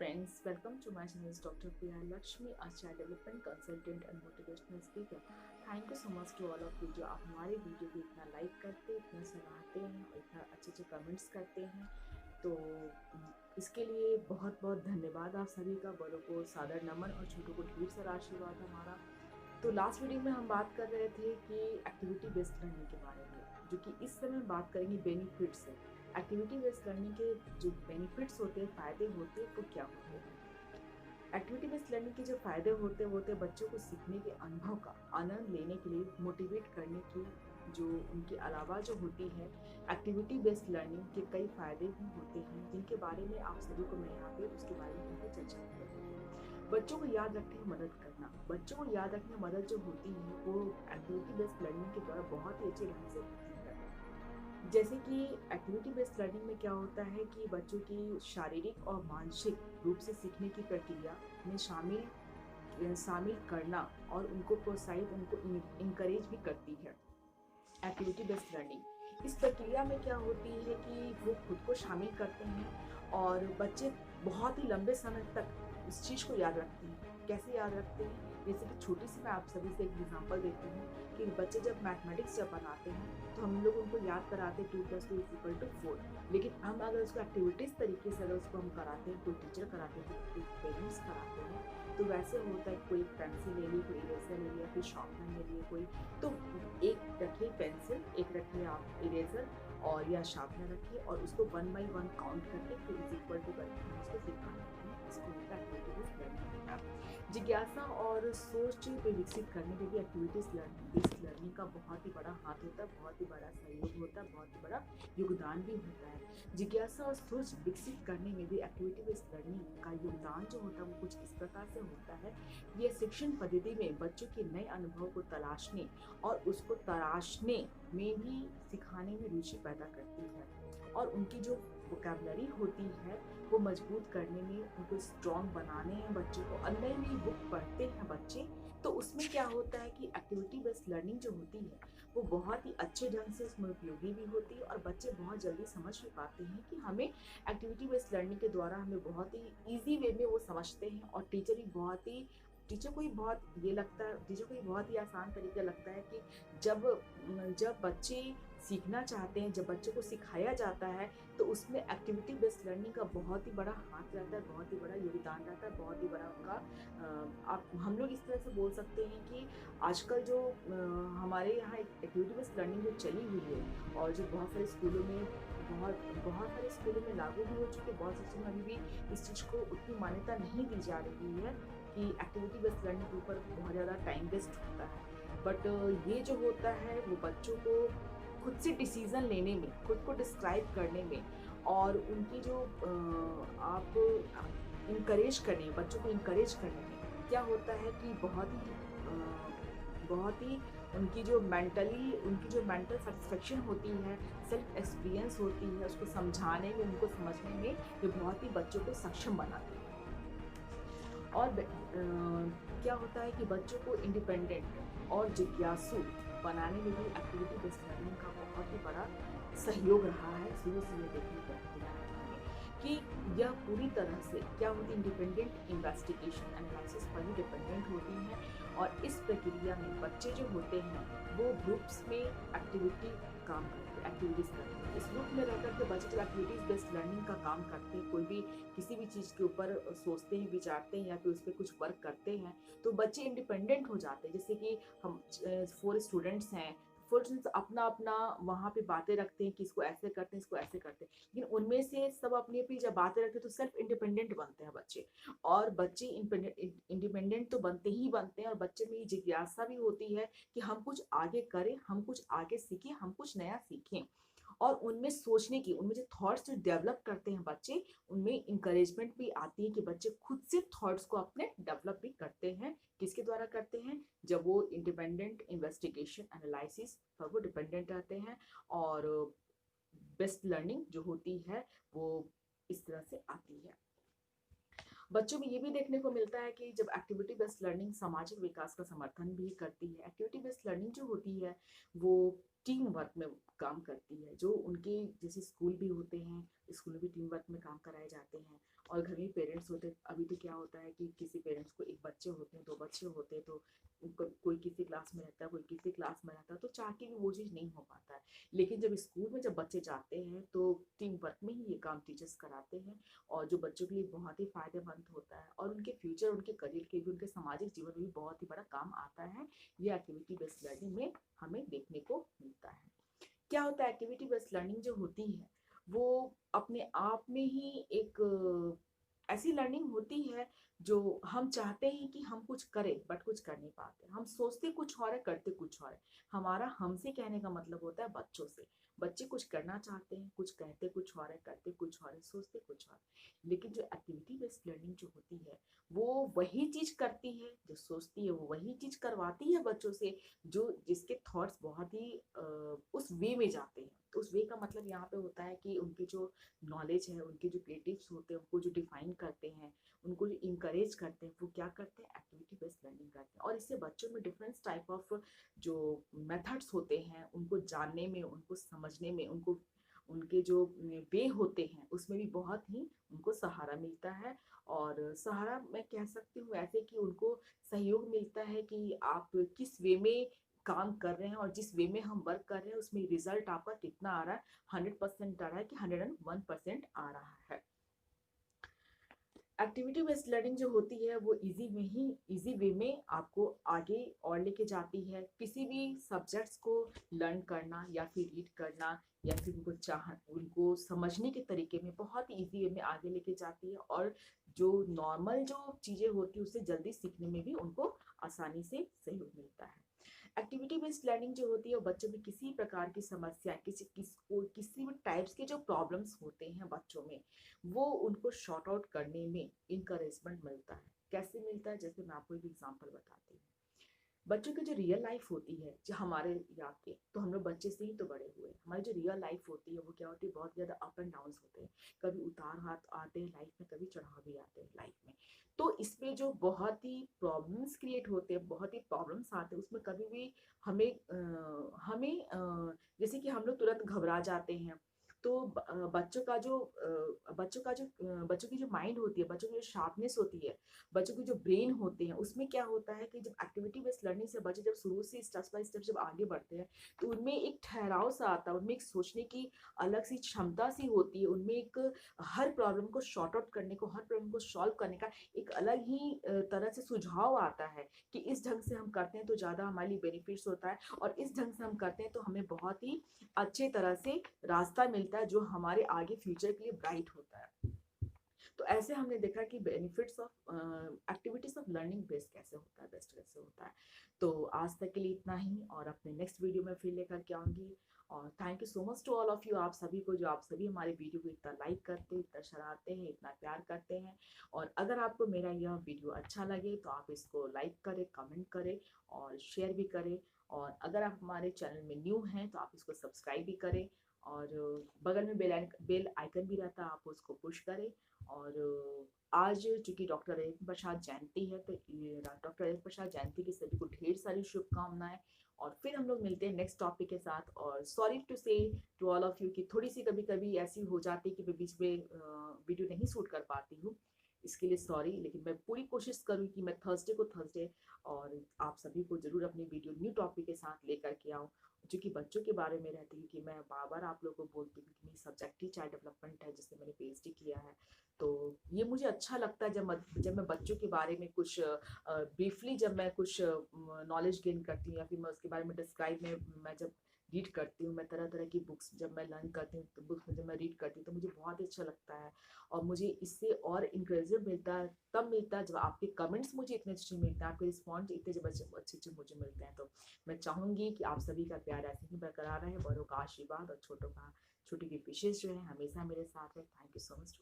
friends, welcome to my channel. Dr. Priya Lakshmi, a child development consultant and motivational speaker. Thank you so much to all of you जो आप हमारे video को इतना like करते, इतना सराहते हैं और इतना अच्छे अच्छे कमेंट्स करते हैं। तो इसके लिए बहुत बहुत धन्यवाद आप सभी का। बड़ों को सादर नमन और छोटों को ढेर सारा आशीर्वाद हमारा। तो लास्ट वीडियो में हम बात कर रहे थे कि एक्टिविटी बेस्ड लर्निंग के बारे में, जो कि इस समय हम बात करेंगे बेनिफिट्स है। एक्टिविटी बेस्ड लर्निंग के जो बेनिफिट्स होते हैं, फ़ायदे होते हैं, वो क्या होते हैं। एक्टिविटी बेस्ड लर्निंग के जो फ़ायदे होते हैं बच्चों को सीखने के अनुभव का आनंद लेने के लिए मोटिवेट करने की, जो उनके अलावा जो होती है एक्टिविटी बेस्ड लर्निंग के कई फ़ायदे भी होते हैं, जिनके बारे में आप सभी को मैं यहाँ पे उसके बारे में यहाँ पे चर्चा करूँगी। बच्चों को याद रखने में मदद करना, बच्चों को याद रखने में मदद जो होती है वो एक्टिविटी बेस्ड लर्निंग के द्वारा बहुत ही अच्छे ढंग से होती है। जैसे कि एक्टिविटी बेस्ड लर्निंग में क्या होता है कि बच्चों की शारीरिक और मानसिक रूप से सीखने की प्रक्रिया में शामिल करना और उनको प्रोत्साहित, उनको इनकरेज भी करती है एक्टिविटी बेस्ड लर्निंग। इस प्रक्रिया में क्या होती है कि वो खुद को शामिल करते हैं और बच्चे बहुत ही लंबे समय तक इस चीज़ को याद रखते हैं। कैसे याद रखते हैं? जैसे कि छोटी सी मैं आप सभी से एक एग्जांपल देती हूँ कि बच्चे जब मैथमेटिक्स जब बनाते हैं तो हम लोग उनको याद कराते हैं 2+2=4, लेकिन हम अगर उसको एक्टिविटीज़ तरीके से अगर उसको हम कराते हैं, कोई टीचर कराते हैं, कोई पेरेंट्स कराते हैं, तो वैसे होता है कोई पेंसिल ले ली, कोई इरेजर ले लिया, कोई शार्पनर ले लिया, कोई तो एक रखिए पेंसिल, एक रखिए आप इरेजर और या शार्पनर रखिए और उसको 1 बाई 1 काउंट करके फिर करके हम उसको सिखाते हैं। इसको होता है एक्टिविटी बेस्ड लर्निंग होता है। जिज्ञासा और सोच को विकसित करने में भी एक्टिविटीज बेस्ड लर्निंग का बहुत ही बड़ा हाथ होता है, बहुत ही बड़ा सहयोग होता है, बहुत ही बड़ा योगदान भी होता है। जिज्ञासा और सोच विकसित करने में भी एक्टिविटी बेस्ड लर्निंग का योगदान जो होता है वो कुछ इस प्रकार से होता है। ये शिक्षण पद्धति में बच्चों के नए अनुभव को तलाशने और उसको तराशने में भी सिखाने में रुचि पैदा करती है और उनकी जो वोकैबुलरी होती है वो मजबूत करने में, उनको स्ट्रॉन्ग बनाने में बच्चों को। और नई नई बुक पढ़ते हैं बच्चे तो उसमें क्या होता है कि एक्टिविटी बेस्ड लर्निंग जो होती है वो बहुत ही अच्छे ढंग से उसमें उपयोगी भी होती है और बच्चे बहुत जल्दी समझ भी पाते हैं कि हमें एक्टिविटी बेस्ड लर्निंग के द्वारा हमें बहुत ही ईजी वे में वो समझते हैं। और टीचर को ही बहुत ये लगता है, टीचर को ही बहुत ही आसान तरीका लगता है कि जब जब बच्चे सीखना चाहते हैं, जब बच्चों को सिखाया जाता है तो उसमें एक्टिविटी बेस्ड लर्निंग का बहुत ही बड़ा हाथ रहता है, बहुत ही बड़ा योगदान रहता है, बहुत ही बड़ा उनका आप हम लोग इस तरह से बोल सकते हैं कि आजकल जो हमारे यहाँ एक्टिविटी बेस्ड लर्निंग जो चली हुई है और जो बहुत सारे स्कूलों में बहुत सारे स्कूलों में लागू भी हो चुके, बहुत से स्कूलों में अभी भी इस चीज़ को उतनी मान्यता नहीं दी जा रही है कि एक्टिविटी बेस्ड लर्निंग के ऊपर बहुत ज़्यादा टाइम वेस्ट होता है। बट ये जो होता है वो बच्चों को खुद से डिसीजन लेने में, खुद को डिस्क्राइब करने में और उनकी जो आप इनकरेज करने में, बच्चों को इनकरेज करने में क्या होता है कि बहुत ही उनकी जो मेंटल सेटिस्फेक्शन होती है, सेल्फ एक्सपीरियंस होती है, उसको समझाने में, उनको समझने में ये बहुत ही बच्चों को सक्षम बनाती है। और क्या होता है कि बच्चों को इंडिपेंडेंट और जिज्ञासु बनाने में भी एक्टिविटी बेस्ड लर्निंग का बहुत ही बड़ा सहयोग रहा है। शुरू से ये देखने को मिला है हमें कि यह पूरी तरह से क्या होती है, इंडिपेंडेंट इन्वेस्टिगेशन एनालिसिस पर ही डिपेंडेंट होती है। और इस प्रक्रिया में बच्चे जो होते हैं वो ग्रुप्स में एक्टिविटीज करते हैं। इस ग्रुप में रहकर के बच्चे जब एक्टिविटीज बेस्ड लर्निंग का काम करते हैं, कोई भी किसी भी चीज़ के ऊपर सोचते हैं, विचारते हैं या फिर उस पर कुछ वर्क करते हैं तो बच्चे इंडिपेंडेंट हो जाते हैं। जैसे कि हम 4 स्टूडेंट्स हैं, 4 स्टूडेंट्स अपना अपना वहाँ पे बातें रखते हैं कि इसको ऐसे करते हैं, इसको ऐसे करते हैं, लेकिन उनमें से सब अपनी अपनी जब बातें रखते हैं तो सेल्फ इंडिपेंडेंट बनते हैं बच्चे। और बच्चे इंडिपेंडेंट तो बनते ही बनते हैं और बच्चे में ये जिज्ञासा भी होती है कि हम कुछ आगे करें, हम कुछ आगे सीखें, हम कुछ नया सीखें। और उनमें सोचने की, उनमें जो थॉट्स जो डेवलप करते हैं बच्चे, उनमें इंकरेजमेंट भी आती है कि बच्चे खुद से थॉट्स को अपने डेवलप भी करते हैं। किसके द्वारा करते हैं? जब वो इंडिपेंडेंट इन्वेस्टिगेशन एनालिसिस पर वो डिपेंडेंट रहते हैं। और बेस्ट लर्निंग जो होती है वो इस तरह से आती है। बच्चों में ये भी देखने को मिलता है कि जब एक्टिविटी बेस्ड लर्निंग सामाजिक विकास का समर्थन भी करती है। एक्टिविटी बेस्ड लर्निंग जो होती है वो टीम वर्क में काम करती है। जो उनके जैसे स्कूल भी होते हैं, स्कूल में भी टीम वर्क में काम कराए जाते हैं और घर में पेरेंट्स होते, अभी तो क्या होता है कि किसी पेरेंट्स को एक बच्चे होते हैं, 2 बच्चे होते हैं, तो कोई किसी क्लास में रहता है, कोई किसी क्लास में रहता है, तो चाह के भी वो चीज़ नहीं हो पाता है। लेकिन जब स्कूल में जब बच्चे जाते हैं तो टीम वर्क में ही ये काम टीचर्स कराते हैं, और जो बच्चों के लिए बहुत ही फायदेमंद होता है, और उनके फ्यूचर, उनके करियर के भी, उनके सामाजिक जीवन में भी बहुत ही बड़ा काम आता है। ये एक्टिविटी बेस्ड लर्निंग में हमें देखने को मिलता है। क्या होता है, एक्टिविटी बेस्ड लर्निंग जो होती है वो अपने आप में ही एक ऐसी लर्निंग होती है जो हम चाहते हैं कि हम कुछ करें बट कुछ कर नहीं पाते, हम सोचते कुछ और है, करते कुछ और है। हमारा हमसे कहने का मतलब होता है बच्चों से। बच्चे कुछ करना चाहते हैं, कुछ कहते कुछ और है, करते कुछ और है, सोचते कुछ और है। लेकिन जो एक्टिविटी बेस्ड लर्निंग जो होती है वो वही चीज करती है जो सोचती है, वो वही चीज करवाती है बच्चों से जो जिसके थॉट्स बहुत ही उस वे में जाते हैं। तो उस वे का मतलब यहाँ पे होता है कि उनकी जो नॉलेज है, उनके जो क्रिएटिव्स होते हैं, उनको जो डिफाइन करते हैं, उनको जो इंकरेज करते हैं, वो क्या करते हैं, एक्टिविटी बेस्ड लर्निंग करते हैं। और इससे बच्चों में डिफरेंट टाइप ऑफ जो मेथड्स होते हैं, उनको जानने में, उनको समझने में, उनको उनके जो वे होते हैं उसमें भी बहुत ही उनको सहारा मिलता है। और सहारा मैं कह सकती हूँ ऐसे कि उनको सहयोग मिलता है कि आप किस वे में काम कर रहे हैं, और जिस वे में हम वर्क कर रहे हैं उसमें रिजल्ट आपका कितना आ रहा है, 100% आ रहा है कि 101% आ रहा है। एक्टिविटी बेस्ड लर्निंग जो होती है वो इजी वे में आपको आगे और लेके जाती है। किसी भी सब्जेक्ट्स को लर्न करना या फिर रीड करना या फिर उनको समझने के तरीके में बहुत ही इजी वे में आगे लेके जाती है, और जो नॉर्मल जो चीज़ें होती है उससे जल्दी सीखने में भी उनको आसानी से सहयोग मिलता है। एक्टिविटी बेस्ड लर्निंग जो होती है वो बच्चों में किसी प्रकार की समस्या, किसी भी टाइप्स के जो प्रॉब्लम्स होते हैं बच्चों में, वो उनको शॉर्ट आउट करने में इंकरेजमेंट मिलता है। कैसे मिलता है, जैसे मैं आपको एक एग्जांपल बताती हूँ। बच्चों की जो रियल लाइफ होती है, जो हमारे यहाँ के, तो हम लोग बच्चे से ही तो बड़े हुए, हमारी जो रियल लाइफ होती है वो क्या होती है, बहुत ज्यादा अप एंड डाउन होते हैं। कभी उतार हाथ आते हैं लाइफ में, कभी चढ़ाव भी आते हैं लाइफ में। तो इसमें जो बहुत ही प्रॉब्लम्स क्रिएट होते हैं, बहुत ही प्रॉब्लम्स आते हैं, उसमें कभी भी हमें जैसे कि हम लोग तुरंत घबरा जाते हैं। तो बच्चों की जो माइंड होती है, बच्चों की जो शार्पनेस होती है, बच्चों के जो ब्रेन होते हैं, उसमें क्या होता है कि जब एक्टिविटी बेस्ड लर्निंग से बच्चे जब शुरू से स्टेप बाय स्टेप जब आगे बढ़ते हैं, तो उनमें एक ठहराव सा आता है, उनमें एक सोचने की अलग सी क्षमता सी होती है, उनमें एक हर प्रॉब्लम को शॉर्ट आउट करने को, हर प्रॉब्लम को सॉल्व करने का एक अलग ही तरह से सुझाव आता है कि इस ढंग से हम करते हैं तो ज़्यादा हमारे लिए बेनिफिट्स होता है, और इस ढंग से हम करते हैं तो हमें बहुत ही अच्छे तरह से रास्ता मिलता है जो हमारे आगे फ्यूचर के लिए ब्राइट होता है। तो ऐसे हमने देखा कि benefits of activities of learning best कैसे होता है, बेस्ट कैसे होता है। तो आज तक के लिए इतना ही, और अपने नेक्स्ट वीडियो में फिर लेकर के आऊंगी। और thank you so much to all of you, आप सभी को, जो आप सभी हमारे वीडियो को इतना लाइक करते हैं, इतना सराहते हैं, इतना प्यार करते हैं। और अगर आपको मेरा यह वीडियो अच्छा लगे तो आप इसको लाइक करें, कमेंट करें और शेयर भी करें। और अगर आप हमारे चैनल में न्यू हैं तो आप इसको सब्सक्राइब भी करें, और बगल में बेल आइकन भी रहता है, आप उसको पुश करें। और आज चूंकि डॉक्टर राजेंद्र प्रसाद जयंती है, तो डॉक्टर राजेंद्र प्रसाद जयंती की सभी को ढेर सारी शुभकामनाएं। और फिर हम लोग मिलते हैं नेक्स्ट टॉपिक के साथ। और सॉरी टू से टू ऑल ऑफ यू कि थोड़ी सी कभी कभी ऐसी हो जाती है कि मैं बीच में वीडियो नहीं शूट कर पाती हूँ, इसके लिए सॉरी। लेकिन मैं पूरी कोशिश करूँ कि मैं थर्सडे को थर्सडे और आप सभी को जरूर अपनी वीडियो न्यू टॉपिक के साथ लेकर के आऊँ, जो कि बच्चों के बारे में रहती है। कि मैं बार बार आप लोगों को बोलती हूँ कि मेरी सब्जेक्ट ही चाइल्ड डेवलपमेंट है, जिससे मैंने पीएचडी किया है। तो ये मुझे अच्छा लगता है जब मैं बच्चों के बारे में कुछ ब्रीफली जब मैं कुछ नॉलेज गेन करती हूँ, या फिर मैं उसके बारे में डिस्क्राइब में मैं जब रीड करती हूँ, मैं तरह तरह की बुक्स जब मैं लर्न करती हूँ, तो बुक्स जब मैं रीड करती हूँ तो मुझे बहुत ही अच्छा लगता है। और मुझे इससे और इंकरेजमेंट मिलता है, तब मिलता है जब आपके कमेंट्स मुझे इतने अच्छे मिलते हैं, आपके रिस्पॉन्स इतने जब अच्छे अच्छे मुझे मिलते हैं। तो मैं चाहूंगी कि आप सभी का प्यार ऐसे ही बरकरार रहे, बड़ों का आशीर्वाद और छोटी की विशेष जो है हमेशा मेरे साथ है। Thank you so much.